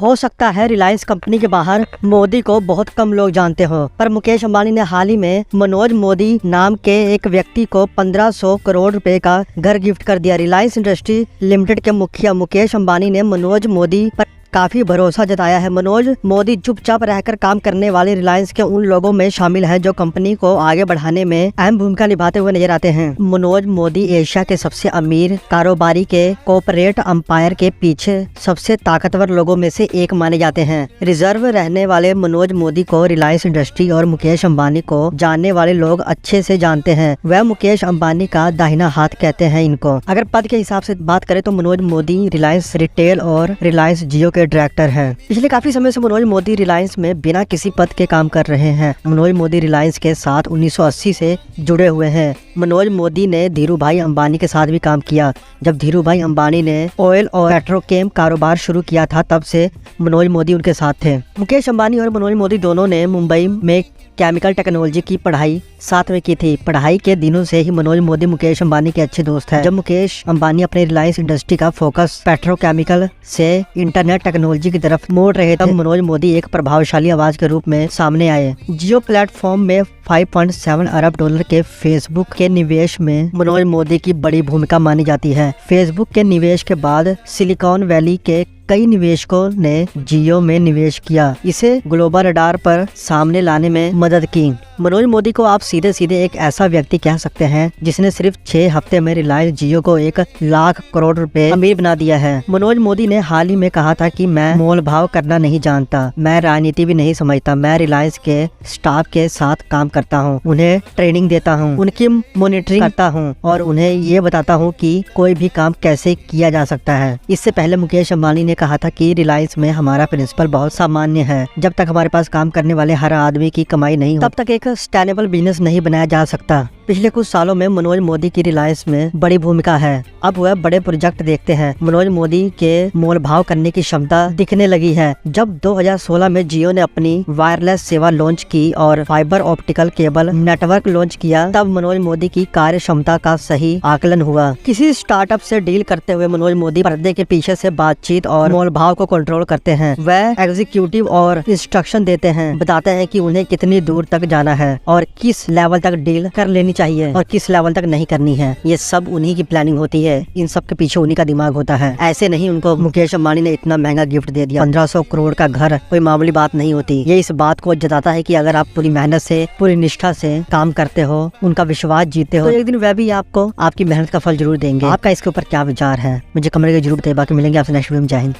हो सकता है रिलायंस कंपनी के बाहर मोदी को बहुत कम लोग जानते हो, पर मुकेश अंबानी ने हाल ही में मनोज मोदी नाम के एक व्यक्ति को 1500 करोड़ रुपए का घर गिफ्ट कर दिया। रिलायंस इंडस्ट्री लिमिटेड के मुखिया मुकेश अंबानी ने मनोज मोदी पर काफी भरोसा जताया है। मनोज मोदी चुपचाप रहकर काम करने वाले रिलायंस के उन लोगों में शामिल हैं जो कंपनी को आगे बढ़ाने में अहम भूमिका निभाते हुए नजर आते हैं। मनोज मोदी एशिया के सबसे अमीर कारोबारी के कॉर्पोरेट अंपायर के पीछे सबसे ताकतवर लोगों में से एक माने जाते हैं। रिजर्व रहने वाले मनोज मोदी को रिलायंस इंडस्ट्री और मुकेश अंबानी को जानने वाले लोग अच्छे से जानते हैं। वह मुकेश अंबानी का दाहिना हाथ कहते हैं इनको। अगर पद के हिसाब से बात करें तो मनोज मोदी रिलायंस रिटेल और रिलायंस जियो डायरेक्टर हैं। पिछले काफी समय से मनोज मोदी रिलायंस में बिना किसी पद के काम कर रहे हैं। मनोज मोदी रिलायंस के साथ 1980 से जुड़े हुए हैं। मनोज मोदी ने धीरू भाई अंबानी के साथ भी काम किया। जब धीरू भाई अंबानी ने ऑयल और पेट्रोकेम कारोबार शुरू किया था तब से मनोज मोदी उनके साथ थे। मुकेश अंबानी और मनोज मोदी दोनों ने मुंबई में केमिकल टेक्नोलॉजी की पढ़ाई साथ में की थी। पढ़ाई के दिनों से ही मनोज मोदी मुकेश अंबानी के अच्छे दोस्त हैं। जब मुकेश अंबानी अपने रिलायंस इंडस्ट्री का फोकस पेट्रोकेमिकल से इंटरनेट टेक्नोलॉजी की तरफ मोड़ रहे थे, तब मनोज मोदी एक प्रभावशाली आवाज के रूप में सामने आए। जियो प्लेटफॉर्म में 5.7 अरब डॉलर के फेसबुक के निवेश में मनोज मोदी की बड़ी भूमिका मानी जाती है। फेसबुक के निवेश के बाद सिलिकॉन वैली के कई निवेशकों ने जियो में निवेश किया। इसे ग्लोबल रडार पर सामने लाने में मदद की। मनोज मोदी को आप सीधे सीधे एक ऐसा व्यक्ति कह सकते हैं जिसने सिर्फ 6 हफ्ते में रिलायंस जियो को 1 लाख करोड़ रुपए अमीर बना दिया है। मनोज मोदी ने हाल ही में कहा था कि मैं मोल भाव करना नहीं जानता, मैं राजनीति भी नहीं समझता, मैं रिलायंस के स्टाफ के साथ काम करता हूँ, उन्हें ट्रेनिंग देता हूँ, उनकी मॉनिटरिंग करता हूँ और उन्हें ये बताता हूँ कि कोई भी काम कैसे किया जा सकता है। इससे पहले मुकेश अंबानी ने कहा था कि रिलायंस में हमारा प्रिंसिपल बहुत सामान्य है। जब तक हमारे पास काम करने वाले हर आदमी की कमाई नहीं हो तब तक एक सस्टेनेबल बिजनेस नहीं बनाया जा सकता। पिछले कुछ सालों में मनोज मोदी की रिलायंस में बड़ी भूमिका है। अब वह बड़े प्रोजेक्ट देखते हैं। मनोज मोदी के मोल भाव करने की क्षमता दिखने लगी है। जब 2016 में जियो ने अपनी वायरलेस सेवा लॉन्च की और fibre optical cable network launch किया, तब मनोज मोदी की कार्य क्षमता का सही आकलन हुआ। किसी स्टार्टअप से डील करते हुए मनोज मोदी पर्दे के पीछे से बातचीत और मोल भाव को कंट्रोल करते हैं। वह एग्जीक्यूटिव और इंस्ट्रक्शन देते हैं, बताते हैं कि उन्हें कितनी दूर तक जाना है और किस लेवल तक डील कर लेनी चाहिए और किस लेवल तक नहीं करनी है। ये सब उन्हीं की प्लानिंग होती है। इन सब के पीछे उन्हीं का दिमाग होता है। ऐसे नहीं उनको मुकेश अंबानी ने इतना महंगा गिफ्ट दे दिया। 1500 करोड़ का घर कोई मामूली बात नहीं होती। ये इस बात को जताता है कि अगर आप पूरी मेहनत से पूरी निष्ठा से काम करते हो, उनका विश्वास जीते हो, तो एक दिन वह भी आपको आपकी मेहनत का फल जरूर देंगे। आपका इसके ऊपर क्या विचार है मुझे कमेंट करके जरूर बताइए। बाकी मिलेंगे आपसे नेक्स्ट वीडियो में। जय हिंद।